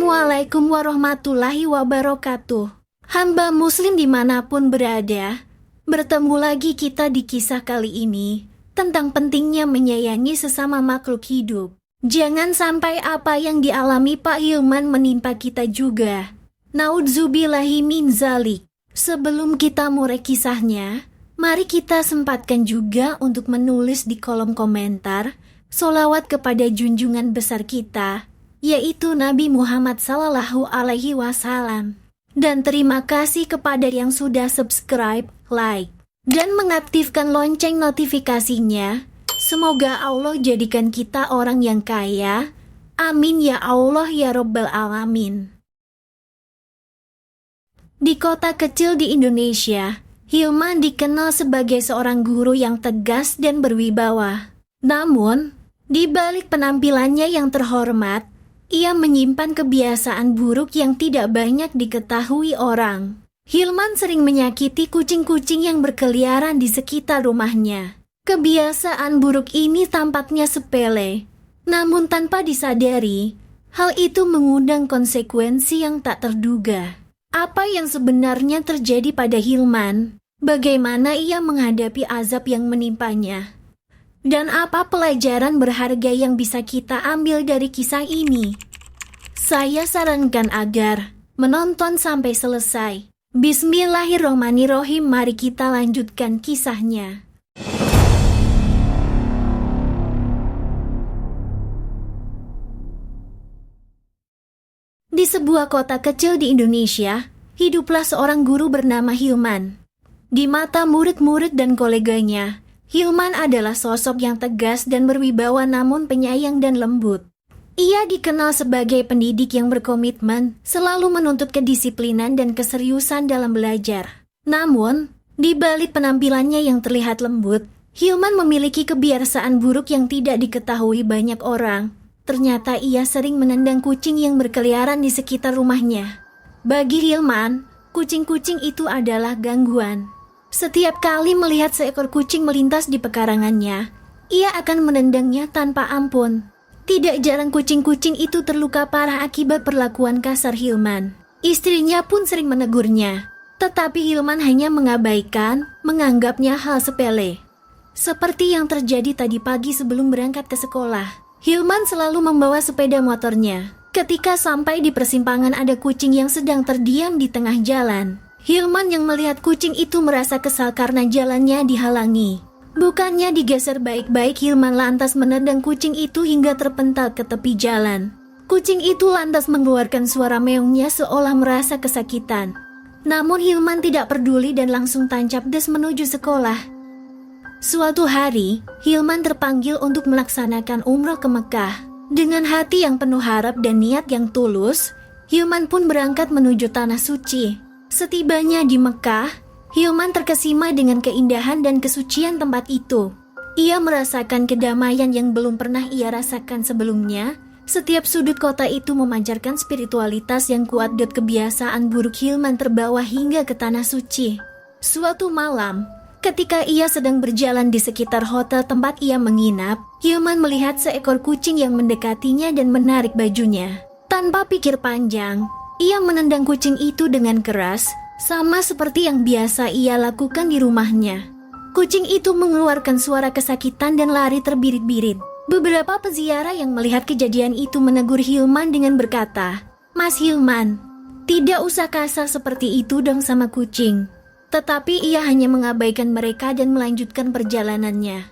Assalamualaikum warahmatullahi wabarakatuh. Hamba muslim dimanapun berada, bertemu lagi kita di kisah kali ini tentang pentingnya menyayangi sesama makhluk hidup. Jangan sampai apa yang dialami Pak Hilman menimpa kita juga. Naudzubillahi min zalik. Sebelum kita mulai kisahnya, mari kita sempatkan juga untuk menulis di kolom komentar sholawat kepada junjungan besar kita, yaitu Nabi Muhammad Sallallahu Alaihi Wasallam. Dan terima kasih kepada yang sudah subscribe, like, dan mengaktifkan lonceng notifikasinya. Semoga Allah jadikan kita orang yang kaya. Amin ya Allah ya Rabbal Alamin. Di kota kecil di Indonesia, Hilman dikenal sebagai seorang guru yang tegas dan berwibawa. Namun, di balik penampilannya yang terhormat, ia menyimpan kebiasaan buruk yang tidak banyak diketahui orang. Hilman sering menyakiti kucing-kucing yang berkeliaran di sekitar rumahnya. Kebiasaan buruk ini tampaknya sepele, namun tanpa disadari, hal itu mengundang konsekuensi yang tak terduga. Apa yang sebenarnya terjadi pada Hilman? Bagaimana ia menghadapi azab yang menimpanya? Dan apa pelajaran berharga yang bisa kita ambil dari kisah ini? Saya sarankan agar menonton sampai selesai. Bismillahirrohmanirrohim, mari kita lanjutkan kisahnya. Di sebuah kota kecil di Indonesia, hiduplah seorang guru bernama Hilman. Di mata murid-murid dan koleganya, Hilman adalah sosok yang tegas dan berwibawa namun penyayang dan lembut. Ia dikenal sebagai pendidik yang berkomitmen, selalu menuntut kedisiplinan dan keseriusan dalam belajar. Namun, di balik penampilannya yang terlihat lembut, Hilman memiliki kebiasaan buruk yang tidak diketahui banyak orang. Ternyata ia sering menendang kucing yang berkeliaran di sekitar rumahnya. Bagi Hilman, kucing-kucing itu adalah gangguan. Setiap kali melihat seekor kucing melintas di pekarangannya, ia akan menendangnya tanpa ampun. Tidak jarang kucing-kucing itu terluka parah akibat perlakuan kasar Hilman. Istrinya pun sering menegurnya, tetapi Hilman hanya mengabaikan, menganggapnya hal sepele. Seperti yang terjadi tadi pagi sebelum berangkat ke sekolah, Hilman selalu membawa sepeda motornya. Ketika sampai di persimpangan ada kucing yang sedang terdiam di tengah jalan. Hilman yang melihat kucing itu merasa kesal karena jalannya dihalangi. Bukannya digeser baik-baik, Hilman lantas menendang kucing itu hingga terpental ke tepi jalan. Kucing itu lantas mengeluarkan suara meongnya seolah merasa kesakitan. Namun Hilman tidak peduli dan langsung tancap gas menuju sekolah. Suatu hari, Hilman terpanggil untuk melaksanakan umroh ke Mekah. Dengan hati yang penuh harap dan niat yang tulus, Hilman pun berangkat menuju tanah suci. Setibanya di Mekah, Hilman terkesima dengan keindahan dan kesucian tempat itu. Ia merasakan kedamaian yang belum pernah ia rasakan sebelumnya. Setiap sudut kota itu memancarkan spiritualitas yang kuat dan kebiasaan buruk Hilman terbawa hingga ke tanah suci. Suatu malam, ketika ia sedang berjalan di sekitar hotel tempat ia menginap, Hilman melihat seekor kucing yang mendekatinya dan menarik bajunya. Tanpa pikir panjang, ia menendang kucing itu dengan keras, sama seperti yang biasa ia lakukan di rumahnya. Kucing itu mengeluarkan suara kesakitan dan lari terbirit-birit. Beberapa peziarah yang melihat kejadian itu menegur Hilman dengan berkata, "Mas Hilman, tidak usah kasar seperti itu dong sama kucing." Tetapi ia hanya mengabaikan mereka dan melanjutkan perjalanannya.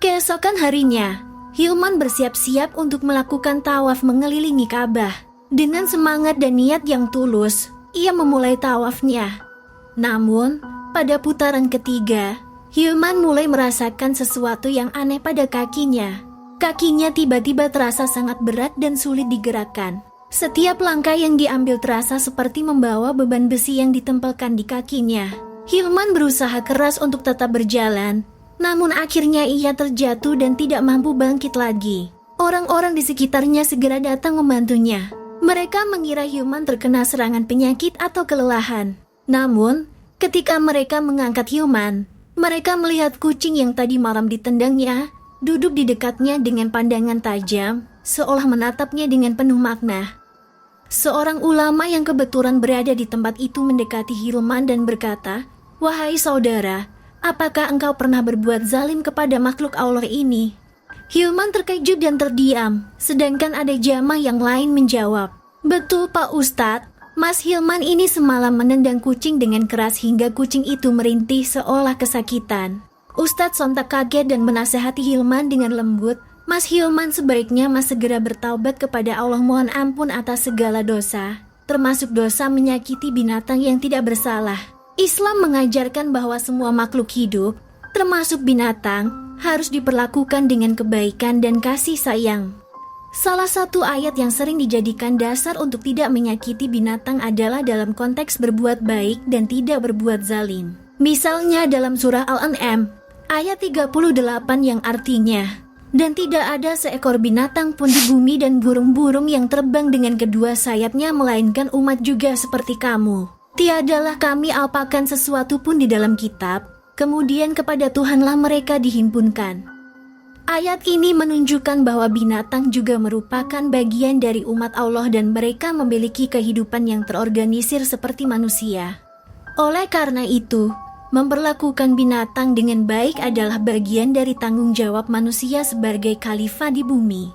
Keesokan harinya, Hilman bersiap-siap untuk melakukan tawaf mengelilingi Ka'bah. Dengan semangat dan niat yang tulus, ia memulai tawafnya. Namun, pada putaran ketiga, Hilman mulai merasakan sesuatu yang aneh pada kakinya. Kakinya tiba-tiba terasa sangat berat dan sulit digerakkan. Setiap langkah yang diambil terasa seperti membawa beban besi yang ditempelkan di kakinya. Hilman berusaha keras untuk tetap berjalan, namun akhirnya ia terjatuh dan tidak mampu bangkit lagi. Orang-orang di sekitarnya segera datang membantunya. Mereka mengira Hilman terkena serangan penyakit atau kelelahan. Namun, ketika mereka mengangkat Hilman, mereka melihat kucing yang tadi malam ditendangnya duduk di dekatnya dengan pandangan tajam, seolah menatapnya dengan penuh makna. Seorang ulama yang kebetulan berada di tempat itu mendekati Hilman dan berkata, "Wahai saudara, apakah engkau pernah berbuat zalim kepada makhluk Allah ini?" Hilman terkejut dan terdiam, sedangkan ada jamaah yang lain menjawab, "Betul Pak Ustadz, Mas Hilman ini semalam menendang kucing dengan keras hingga kucing itu merintih seolah kesakitan." Ustadz sontak kaget dan menasehati Hilman dengan lembut, "Mas Hilman, sebaiknya Mas segera bertaubat kepada Allah, mohon ampun atas segala dosa, termasuk dosa menyakiti binatang yang tidak bersalah." Islam mengajarkan bahwa semua makhluk hidup, termasuk binatang, harus diperlakukan dengan kebaikan dan kasih sayang. Salah satu ayat yang sering dijadikan dasar untuk tidak menyakiti binatang adalah dalam konteks berbuat baik dan tidak berbuat zalim. Misalnya dalam surah Al-An'am, ayat 38 yang artinya, "Dan tidak ada seekor binatang pun di bumi dan burung-burung yang terbang dengan kedua sayapnya melainkan umat juga seperti kamu. Tiadalah kami alpakan sesuatu pun di dalam kitab, kemudian kepada Tuhanlah mereka dihimpunkan." Ayat ini menunjukkan bahwa binatang juga merupakan bagian dari umat Allah dan mereka memiliki kehidupan yang terorganisir seperti manusia. Oleh karena itu, memperlakukan binatang dengan baik adalah bagian dari tanggung jawab manusia sebagai khalifah di bumi.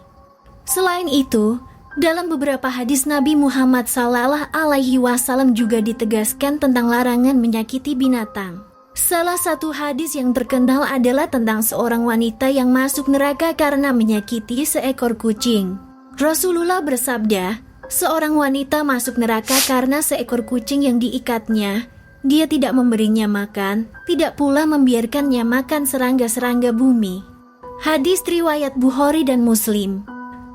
Selain itu, dalam beberapa hadis Nabi Muhammad SAW juga ditegaskan tentang larangan menyakiti binatang. Salah satu hadis yang terkenal adalah tentang seorang wanita yang masuk neraka karena menyakiti seekor kucing. Rasulullah bersabda, seorang wanita masuk neraka karena seekor kucing yang diikatnya. Dia tidak memberinya makan, tidak pula membiarkannya makan serangga-serangga bumi. Hadis riwayat Bukhari dan Muslim.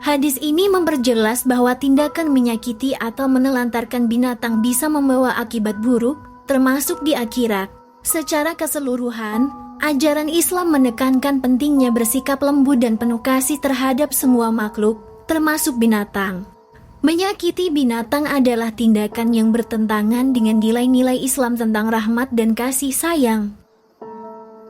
Hadis ini memperjelas bahwa tindakan menyakiti atau menelantarkan binatang bisa membawa akibat buruk, termasuk di akhirat. Secara keseluruhan, ajaran Islam menekankan pentingnya bersikap lembut dan penuh kasih terhadap semua makhluk, termasuk binatang. Menyakiti binatang adalah tindakan yang bertentangan dengan nilai-nilai Islam tentang rahmat dan kasih sayang.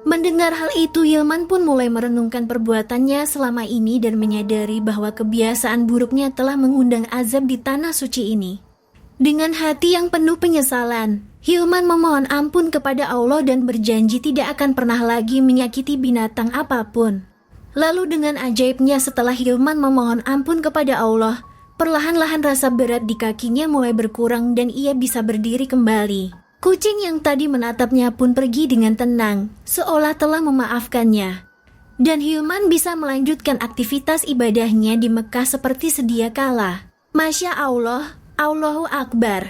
Mendengar hal itu, Hilman pun mulai merenungkan perbuatannya selama ini dan menyadari bahwa kebiasaan buruknya telah mengundang azab di tanah suci ini. Dengan hati yang penuh penyesalan, Hilman memohon ampun kepada Allah dan berjanji tidak akan pernah lagi menyakiti binatang apapun. Lalu dengan ajaibnya setelah Hilman memohon ampun kepada Allah, perlahan-lahan rasa berat di kakinya mulai berkurang dan ia bisa berdiri kembali. Kucing yang tadi menatapnya pun pergi dengan tenang, seolah telah memaafkannya. Dan Hilman bisa melanjutkan aktivitas ibadahnya di Mekah seperti sedia kala. Masya Allah, Allahu Akbar.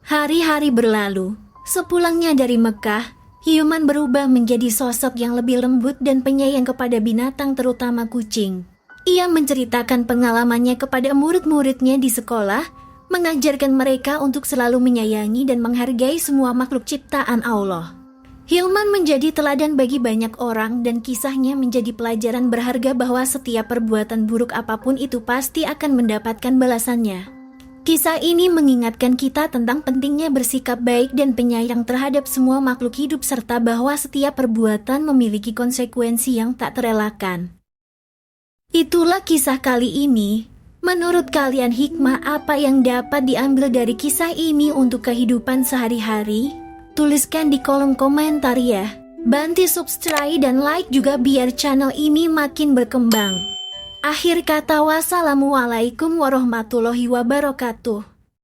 Hari-hari berlalu. Sepulangnya dari Mekah, Hilman berubah menjadi sosok yang lebih lembut dan penyayang kepada binatang, terutama kucing. Ia menceritakan pengalamannya kepada murid-muridnya di sekolah, mengajarkan mereka untuk selalu menyayangi dan menghargai semua makhluk ciptaan Allah. Hilman menjadi teladan bagi banyak orang dan kisahnya menjadi pelajaran berharga bahwa setiap perbuatan buruk apapun itu pasti akan mendapatkan balasannya. Kisah ini mengingatkan kita tentang pentingnya bersikap baik dan penyayang terhadap semua makhluk hidup serta bahwa setiap perbuatan memiliki konsekuensi yang tak terelakkan. Itulah kisah kali ini. Menurut kalian, hikmah apa yang dapat diambil dari kisah ini untuk kehidupan sehari-hari? Tuliskan di kolom komentar ya. Bantu subscribe dan like juga biar channel ini makin berkembang. Akhir kata, wassalamualaikum warahmatullahi wabarakatuh.